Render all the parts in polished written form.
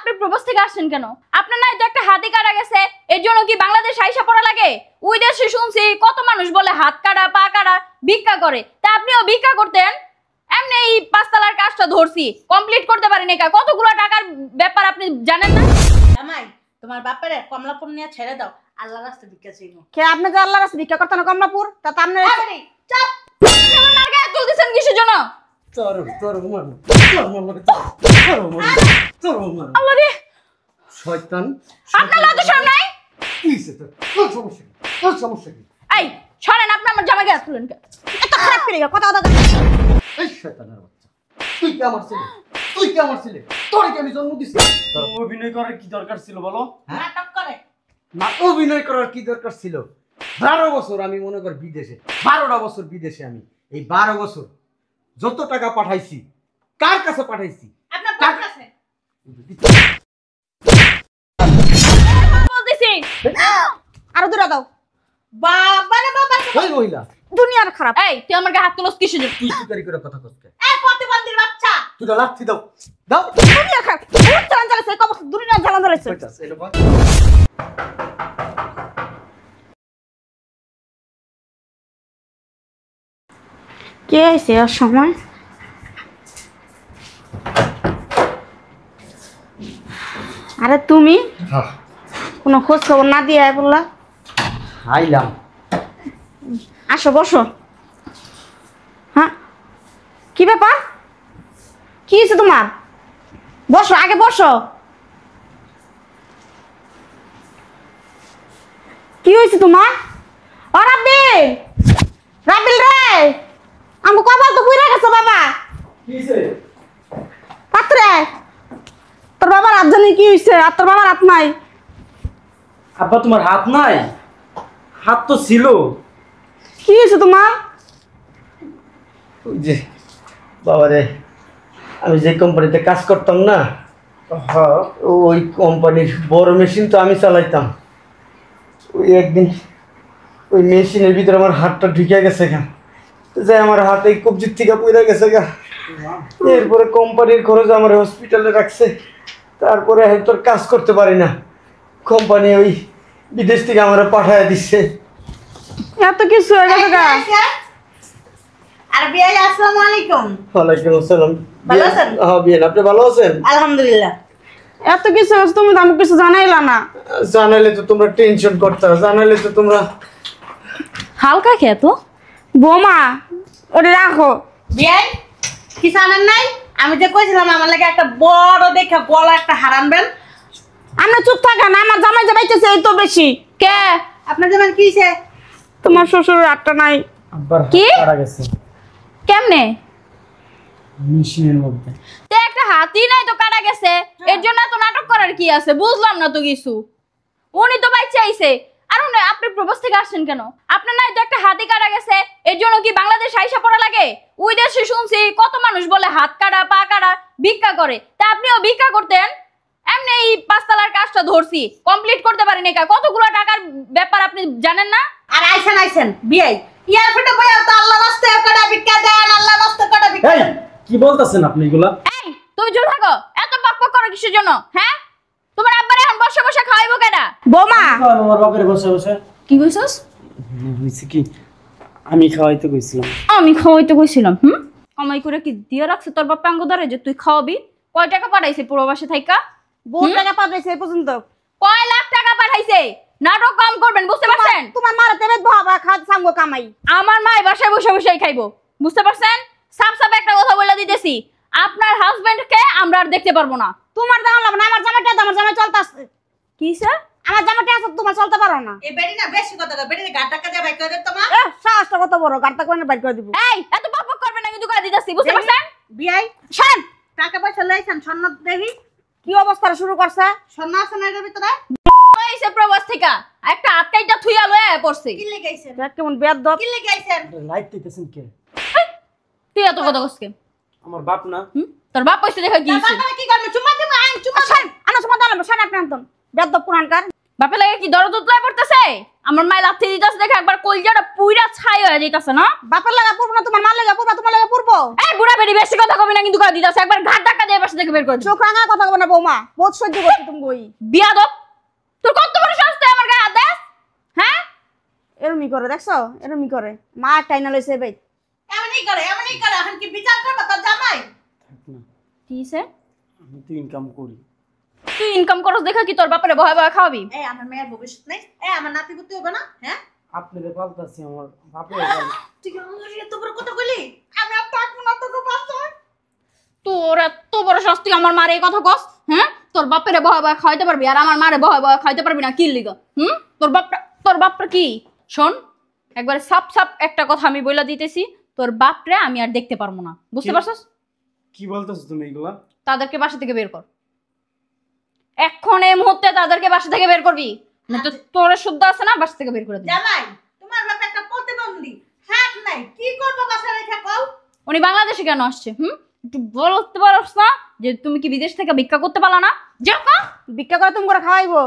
আপনি প্রবাস থেকে আসছেন কেন? আপনার নাই তো একটা হাতি কাটা গেছে, এর জন্য কি বাংলাদেশ আইসা পড়া লাগে? ওই দেশে শুনছি কত মানুষ বলে হাত কাটা পা কাটা ভিক্ষা করে, তা আপনিও ভিক্ষা করতেন। এমনি এই পাঁচতলার কাজটা ধরছি, কমপ্লিট করতে পারিনি। কতগুলো টাকার ব্যাপার আপনি জানেন না? জামাই তোমার বাপের কমলাপুর নিয়ে ছেড়ে দাও, আল্লাহ রাস্তা ভিক্ষা চাইবো। কে আপনি যে আল্লাহর রাস্তায় ভিক্ষা করতেন কমলাপুর, তা আপনি চাপ আমার নারকে হাত তুলতেছেন কিসের জন্য? আল্লাহ রে, শয়তান আপনার লজ্জা শরম নাই? কিসে তোর সমস্যা কি? এই সরেন, আপনি আমার জামাইকে হাত তুলেন কেন? এত খারাপ করে কথা কথা এই শয়তানের বাচ্চা, তুই কি আমার ছেলে? তোরে কি আমি জন্ম দিছি? তোর অভিনয় করার কি দরকার ছিল বলো? নাটক করে না, অভিনয় করার কি দরকার ছিল? 12 বছর আমি মনে কর বিদেশে, 12টা বছর বিদেশে। আমি এই 12 বছর যত টাকা পাঠাইছি, কার কাছে পাঠাইছি? আপনার বাপ কাছে। বলতেছি আরো দূরে দাও। বাবা রে বাবা, ওই মহিলা, দুনিয়ার খারাপ। এই তুই আমার গায়ে হাত তুলস কিসের জন্য? তুই চুকারি করে কথা কইতে, এই প্রতিবন্ধীর বাচ্চা। তুই তো লাথি দাও দাও। দুনিয়ার খারাপ। বহুত চালান চালাইছে, কব দুনিয়ার চালান চালাইছে। কইতাছ এটা বল। কে আইছে আর সময়? আরে তুমি হ্যাঁ, কোনো খোঁজ খবর না দিয়ে বললা? আইলাম। আসো বসো। হ্যাঁ, কি ব্যাপার? কি হয়েছে তোমার? বসো, আগে বসো। কি হয়েছে তোমার? ও রাব্বিল, রাব্বিল রে, আমি কপাল তো পুইরা গেছে বাবা। কিছে? পাত্রে, তোর বাবার হাত জানি কি হয়েছে? আর তোর বাবার হাত নাই। আব্বা তোমার হাত নাই? হাত তো ছিল। কি হয়েছে তোমার? ওই যে বাবারে, আমি যে কোম্পানিতে কাজ করতাম না, হ্যাঁ। ওই কোম্পানির বড় মেশিন তো আমি চালাইতাম। ওই একদিন ওই মেশিনের ভিতরে আমার হাতটা ঢুকে গেছে গা, যে আমার হাতে কবজির থেকে পড়ে গেছে গা। এরপরে কোম্পানির খরচ আমার হসপিটালে রাখছে, তারপরে হয়তো আর কাজ করতে পারি না। কোম্পানি ওই বিদেশ থেকে আমার পাঠায় দিচ্ছে। এত কিছু হয়ে গেছে গা। আর বিয়াই আসসালামু আলাইকুম। ওয়ালাইকুম আসসালাম। ভালো আছেন? হ্যাঁ বিয়েন, আপনি ভালো আছেন? আলহামদুলিল্লাহ। এত কিছু হয়েছে, তুমি তো আমাকে কিছু জানাইলা না। জানাইলে তো তোমরা টেনশন করতে, জানাইলে তো তোমরা। হালকা খেয়ে তো বোমা ওটা রাখো। বিয়াই কি জানেন নাই? আমি যে কইছিলাম আমার লাগে একটা বড় দেখে গলা একটা হারানবেন। আমরা চুপ থাকা না, আমার জামাই যাবাইতেছে এই তো বেশি। কে? আপনার যেমন কি হইছে? তোমার শ্বশুরের হাতটা নাই। আব্বার কি? হাত কাটা গেছে কেমনে? মেশিনের মধ্যে। তে একটা হাতি নাই তো কাটা গেছে, এর জন্য এত নাটক করার কি আছে? বুঝলাম না তো কিছু। উনি তো বাইচে আইছে, আর উনি আপনি প্রবাস থেকে আসছেন কেন? আপনার নাই তো একটা হাতি কাটা গেছে, এর জন্য কি বাংলাদেশ আইসা পড়া লাগে? ওই দেশে শুনছি কত মানুষ বলে হাত কাটা পা কাটা ভিক্ষা করে, তা আপনিও ভিক্ষা করতেন। এমনি এই পাঁচতলার কাজটা ধরছি, কমপ্লিট করতে পারিনি। কতগুলো টাকার ব্যাপার আপনি জানেন না? আর আইছেন বিয়াই ইয়ার ফটো বইয়া তো আল্লাহ রাস্তে কটা ভিক্ষা দেন, আল্লাহ রাস্তে কটা ভিক্ষা এই দেন। কি বলতাছেন আপনি এগুলা? এই তুমি চুপ থাকো, এত বকবক করো কিসের জন্য? হ্যাঁ, তোমার আব্বারে এখন বসে বসে খাওয়াইবো কেডা? বোমা খাওয়ান আমার বাপের বসে বসে। কি কইছস? হইছে কি, আমি খাওয়াইতে কইছিলাম। আমি খাওয়াইতে কইছিলাম। কামাই করে কি দিয়ে রাখছে তোর বাপ আঙ্গ ধরে যে তুই খাওয়াবি? কয় টাকা পাঠাইছে প্রবাসে থাইকা? বহুত টাকা পাঠাইছে এই পর্যন্ত। কয় লাখ টাকা পাঠাইছে? নাটক কম করবেন, বুঝতে পারছেন? তোমার মারা তেবে বাবা খাদ সামগো কামাই। আমার মা বাসায় বসে বসেই খাইবো, বুঝতে পারছেন? সাপ সাপ একটা কথা বলে দিতেছি, আপনার হাজবেন্ডকে আমরা আর দেখতে পারবো না। তোমার দাম লাগবে না, আমার জামাইটা দাও, আমার জামাই চলতাছে। কি স্যার? আমার জামাইটা আছে, তোমার চলতে পারো না। এই বেডি না বেশি কথা কয়, বেডি গাড় টাকা দিয়ে বাইক করে তোমার। এ সাহসটা কত বড়, গাড়টা কোনে বাইর করে দিব। এই এত বকবক করবেন না, কিন্তু করে দিতেছি, বুঝতে পারছেন? বিয়াই শান টাকা পয়সা লইছেন স্বর্ণ দেখি, কি অবস্থা শুরু করছে? স্বর্ণ আছে না এর ভিতরে? ওইছে প্রবাস থেকে একটা হাত কাইটা থুইয়া লয়ে পড়ছে। কি লেগাইছেন? দেখ কেমন বেয়াদব। কি লেগাইছেন? লাইট দিতেছেন কে? তুই এত কথা কসকে? আমার বাপ না? তোর বাপ কইছে দেখা কি হইছে? বাবা কি করবে? চুমা দিমু আইন চুমা। শান আনা সময় দাঁড়াবো, শান আপনি আনতন বেয়াদব পুরানকার। বাপে লাগে কি দরদ উতলায় পড়তেছে? আমার মায়ের লাথি দিতেছে দেখে একবার কলজাটা পুইরা ছাই হয়ে যাইতাছে না। বাপের লাগা পড়বো না, তোমার মার লাগা পড়বা, তোমার লাগা পড়বো। এই বুড়া বেরি বেশি কথা কবি না কিন্তু করে দিতেছে, একবার ঘাট ধাক্কা দিয়ে পাশে থেকে বের করে দিছে। চোখ রাঙা কথা কবে না বৌমা, বহুত সহ্য করছি তুমি কই। বিয়াদব, তোর কত বড় সাহস তুই আমার গায়ে হাত দেস? হ্যাঁ এরমি করে দেখছো, এরমি করে মা টাইনা লইছে ভাই। এমনই করে এখন কি বিচার করবে তোর জামাই? কি সে? আমি তো ইনকাম করি। তুই ইনকাম করস দেখা কি তোর বাপরে ভয় ভয় খাওয়াবি? এই আমার মেয়ের ভবিষ্যৎ নেই, এই আমার নাতিপুতি হবে না? হ্যাঁ আপনারে পাল্টাছি আমার বাপে। তুই এত বড় কথা কইলি, আমি আর থাকবো না তোকে বাঁচাই। তোর এত বড় শাস্তি আমার মারে এই কথা কস? হ্যাঁ তোর বাপরে ভয় ভয় খাইতে পারবি আর আমার মারে ভয় ভয় খাইতে পারবি না কি লিগা? তোর বাপটা কি? শোন একবার সাপ সাপ একটা কথা আমি বইলা দিতেছি, তোর বাপরে আমি আর দেখতে পারবো না, বুঝতে কি? পারছস? কি বলতেছো তুমি এগুলা? তাদেরকে বাসা থেকে বের কর, এখন এই মুহূর্তে তাদেরকে বাসা থেকে বের করবি, না তো তোর শুদ্ধ আছে না, বাসা থেকে বের করে দিবি। জামাই তোমার বাপ একটা প্রতিবন্ধী, হাত নাই, কি করবো বাসা রেখে কও? উনি বাংলাদেশে কেন আসছে? একটু বলতে পারছ না যে তুমি কি বিদেশ থেকে ভিক্ষা করতে পারলা না? যাও না ভিক্ষা করে তুমি করে খাওয়াইবো।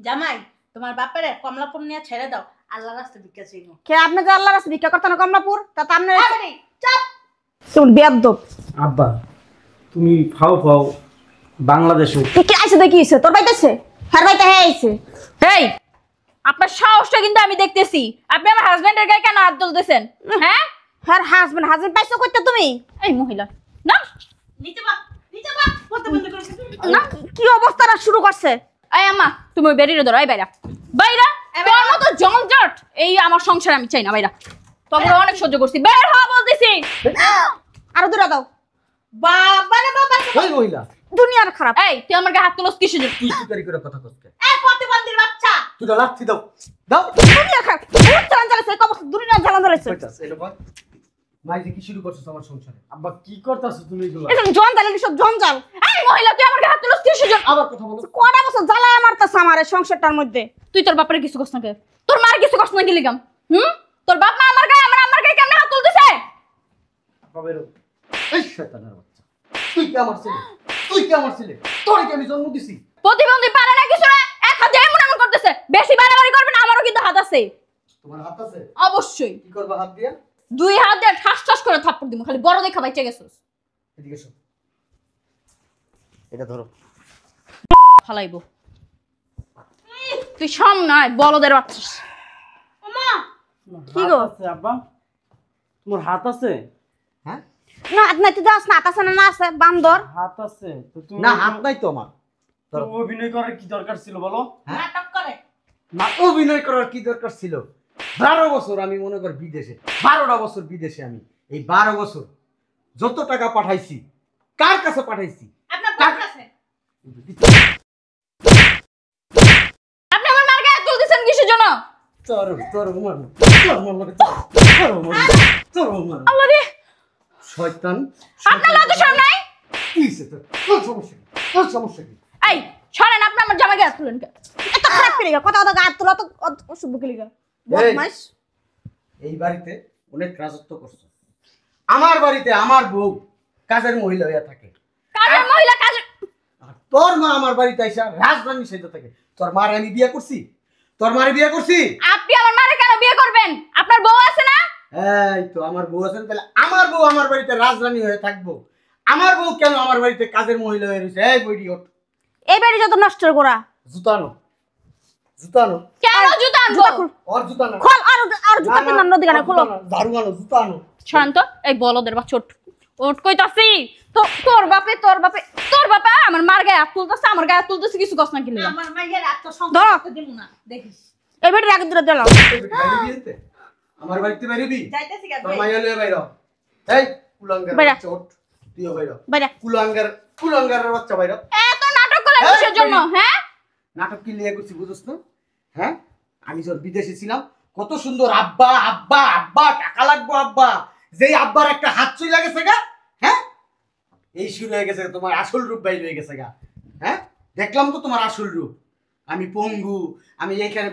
জামাই তোমার বাপের কমলাপুর নিয়ে ছেড়ে দাও, আল্লাহ রাস্তা ভিক্ষা চাইবো। কে আপনি যে আল্লাহর রাস্তায় ভিক্ষা করতে না কমলাপুর, তা তো আপনার চাপ। শুন বেয়াদব। আব্বা তুমি ফাও ফাও বাংলাদেশে। কি আইছে দেখিছে তোর বাইতেছে, হার বাইতে হ্যাঁ আইছে। এই আপনার সাহসটা কিন্তু আমি দেখতেছি, আপনি আমার হাজবেন্ডের গায়ে কেন হাত তুলতেছেন? হ্যাঁ হার হাজবেন্ড পাইছো কইতে তুমি? এই মহিলা না নিচে বা প্রতিবন্ধী করে না কি অবস্থাটা শুরু করছে? এই আম্মা তুমি ওই বেরিয়ে ধরো, এই বাইরা বাইরা, তোর মতো জঞ্জট এই আমার সংসারে আমি চাই না, বাইরা তোমরা অনেক সহ্য করছি, বের হ বলতেছি। আরো দূরে দাও। বাবা রে বাবা, ওই মহিলা দুনিয়ার খারাপ। এই তুই আমার গায়ে হাত তুলস কিসের জন্য? তুই চুকারি করে কথা কইতে, এই প্রতিবন্ধীর বাচ্চা। তুই তো লাথি দাও দাও। দুনিয়ার খারাপ বহুত চালান চালাইছে, এক অবস্থা দুনিয়ার চালান চালাইছে। কইতাছ এটা বল, মাই যে কি শুরু করছিস আমার সংসারে? আব্বা কি করতেছো তুমি এগুলা? এসব জঞ্জাল, এসব জঞ্জাল। এই মহিলা তুই আমার গায়ে হাত তুলস কিসের জন্য? আবার কথা বলো। কটা বছর জ্বালায় মারতেছে আমার এই সংসারটার মধ্যে। তুই তোর বাপরে কিছু কষ্ট না কে? তোর মার কিছু কষ্ট না কি লিগাম? তোর বাপ মা আমার গায়ে আমার আম্মার গায়ে কেমনে হাত তুলতেছে? আব্বা বেরো। এই শয়তানের বাচ্চা, তুই কি আমার ছেলে? তুই কি আমার ছেলে? তোরে কি আমি জন্ম দিছি? প্রতিবন্ধী পারে না কিছু না, এক হাতে এমন এমন করতেছে, বেশি বাড়াবাড়ি করবে না, আমারও কিন্তু হাত আছে। তোমার হাত আছে? অবশ্যই কি করবা হাত দিয়া? দুই হাত দিয়ে ঠাস ঠাস করে থাপ্পড় দিব, খালি বড় দেখা বাইচে গেছস। এদিকে এসো, এটা ধরো। ফালাইবো তুই সামনে বলদের বাচ্চা। ওমা কি গো? হাত আছে আব্বা? তোমার হাত আছে? হ্যাঁ না হাত নাই, তুই দাস না, হাত আছে না? না আছে বান্দর। হাত আছে তো তুমি না হাত নাই তো আমার। তো অভিনয় করার কি দরকার ছিল বলো? নাটক করে। না অভিনয় করার কি দরকার ছিল? 12 বছর আমি মনে কর বিদেশে, 12টা বছর বিদেশে আমি, এই 12 বছর যত টাকা পাঠাইছি কার কাছে পাঠাইছি? আপনার বাপ কাছে। আপনি আমার মার গায়ে হাত তুলতেছেন কিসের জন্য? তোর তোর উমার তোর উমার লাগে তোর উমার আল্লাহ রে, শয়তান। আপনার লজ্জা শরম নাই? কি হইছে তোর? তোর সমস্যা কি? তোর সমস্যা কি? এই সরেন, আপনি আমার জামাই গায়ে হাত তুলেন কেন? এত খারাপ কি লিগা? কথা কথা গাত তোলা তো অশুভ কি লিগা? বদমাইশ। এই বাড়িতে অনেক রাজত্ব করছো। আমার বাড়িতে আমার বউ কাজের মহিলা হইয়া থাকে, কাজের মহিলা কাজের। আর তোর মা আমার বাড়িতে আইসা রাজরানী সেজে থাকে। তোর মার আমি বিয়ে করছি? তোর মারে বিয়ে করছি? আপনি আমার মারে কেন বিয়ে করবেন? আপনার বউ আছে না? এই তো আমার বউ আছেন, তাহলে আমার বউ আমার বাড়িতে রাজরানী হয়ে থাকবো। আমার বউ কেন আমার বাড়িতে কাজের মহিলা হয়ে রয়েছে? এই বইটি ওঠ, এই বাড়ি যত নষ্ট করা। জুতা আনো, জুতা আনো। কেন জুতা আনবো? জুতা খুল, ওর জুতা না, খোল আর জুতা কিনা নদী গানে খোলো। ঝাড়ু আনো, জুতা আনো। শান্ত, এই বলদের বাচ্চা ওঠ, ওঠ কইতাছি। তো তোর বাপে আমার মার গায়ে হাত তুলতেছে, আমার গায়ে হাত তুলতেছে, কিছু কষ্ট না কি লিগা? আমার মাইয়ের ধরো। আত্মসংখ্যা দিব না, দেখিস। এই বাড়ি আগে দূরে দিলাম। এই বেটি বাইরে বিয়েতে? আমার বাড়িতে বাইরেবি? যাইতেছি তোর গাছ। মাইয়া লয়ে বাইর হ। এই কুলাঙ্গার বাইরা। বাচ্চা ওঠ, তুইও বাইর হ। বাইরে কুলাঙ্গারের বাচ্চা বাইর হ। এত নাটক করলেন এই কিসের জন্য? বেরি। হ্যাঁ নাটক কি লিয়ে করছি বুঝছ না? হ্যাঁ আমি যখন বিদেশে ছিলাম কত সুন্দর আব্বা আব্বা আব্বা টাকা লাগবো আব্বা, যেই আব্বার একটা হাত চুই লাগেছে গা, হ্যাঁ এই শুরু হয়ে গেছে তোমার আসল রূপ বাইর হয়ে গেছে গা। হ্যাঁ দেখলাম তো তোমার আসল রূপ। আমি পঙ্গু, আমি এইখানে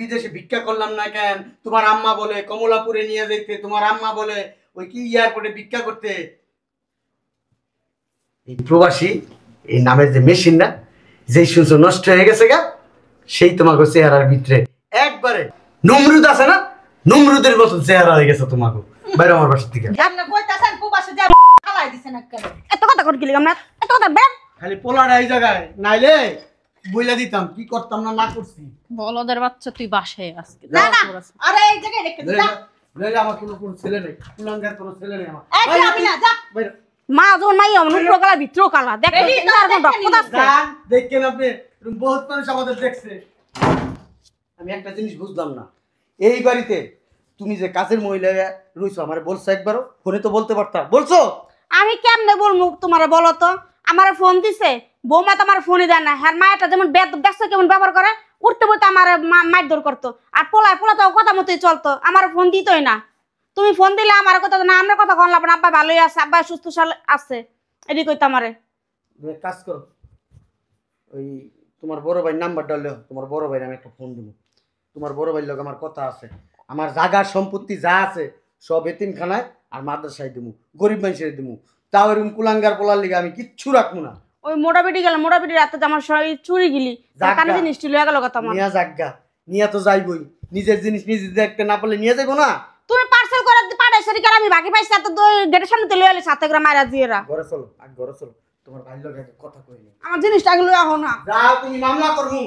বিদেশে ভিক্ষা করলাম না কেন? তোমার আম্মা বলে কমলাপুরে নিয়ে যেতে, তোমার আম্মা বলে ওই কি এয়ারপোর্টে ভিক্ষা করতে। এই প্রবাসী এই নামের যে মেশিন না, যেই শুনছো নষ্ট হয়ে গেছে গা, সেই তোমাকে চেহারার ভিতরে একবার একবারে নমরুদ আছে না, নমরুদের মতন চেহারা হয়ে গেছে তোমাকে। বাইরে আমার বাসার থেকে আপনি কইতাছেন প্রবাসে যা খালাই দিছেন একবারে। এত কথা কর গেলি আমরা, এত কথা বের। খালি পোলাটা এই জায়গায় নাইলে বইলা দিতাম কি করতাম না না করছি। বলদের বাচ্চা তুই বাসায় আজকে না না আরে এই জায়গায় রেখে দে যা। নইলে আমার কোনো ছেলে নেই, কুলাঙ্গার কোনো ছেলে নেই আমার। এই যে আমি না যা। বাইরে মা যখন মাই আমার উপর কালা ভিতর কালা দেখ এই যে আর কোন দেখেন ডক্টর আছে গান দেখেন আপনি, এরকম বহুত মানুষ আমাদের দেখছে। আমি একটা জিনিস বুঝলাম না, এই বাড়িতে তুমি যে কাজের মহিলা রইছো আমার বলছো একবারও? ফোনে তো বলতে পারতা, বলছো? আমি কেমনে বলবো তোমারে বলো তো? আমার ফোন দিছে বৌমা তো আমার ফোনই দেয় না। হ্যাঁ মায়েরটা যেমন ব্যস্ত কেমন ব্যবহার করে, উঠতে বলতে আমার মারধর করতো। আর পোলা তো কথা মতোই চলতো, আমার ফোন দিতই না। তুমি ফোন দিলে আমার কথা না, আমরা কথা কন লাগবে না। আব্বা ভালোই আছে, আব্বা সুস্থ আছে, এদিকে কইতো আমারে। তুমি এক কাজ করো, ওই তোমার বড় ভাইয়ের নাম্বারটা হলেও তোমার বড় ভাইয়ের আমি একটা ফোন দিব। তোমার বড় ভাইয়ের লোক আমার কথা আছে, আমার জাগার সম্পত্তি যা আছে সব এতিমখানায় আর মাদ্রাসায় দিমু, গরিব মানুষের দিমু। তাও এরকম কুলাঙ্গার পোলার লিগে আমি কিচ্ছু রাখবো না। ওই মোটা বেটি গেল, মোটা বেটি রাতে আমার চুরি গিলি জাগা। কানে জিনিস লয়ে গেল কথা আমার। নিয়া জাগা, নিয়া তো যাইবই, নিজের জিনিস নিজে দেখতে না পারলে নিয়ে যাইবো না। তুমি পার্সেল করে পাঠাইছো রে, আমি বাকি পাইছি এত গেটের সামনে তো লয়ে আলি সাথে করে মারা দিয়েরা। ঘরে চলো, আগ ঘরে চলো, তোমার ভাই লোক কথা কইনি। আমার জিনিসটা আগে লয়ে আহো না। যাও তুমি মামলা করবো।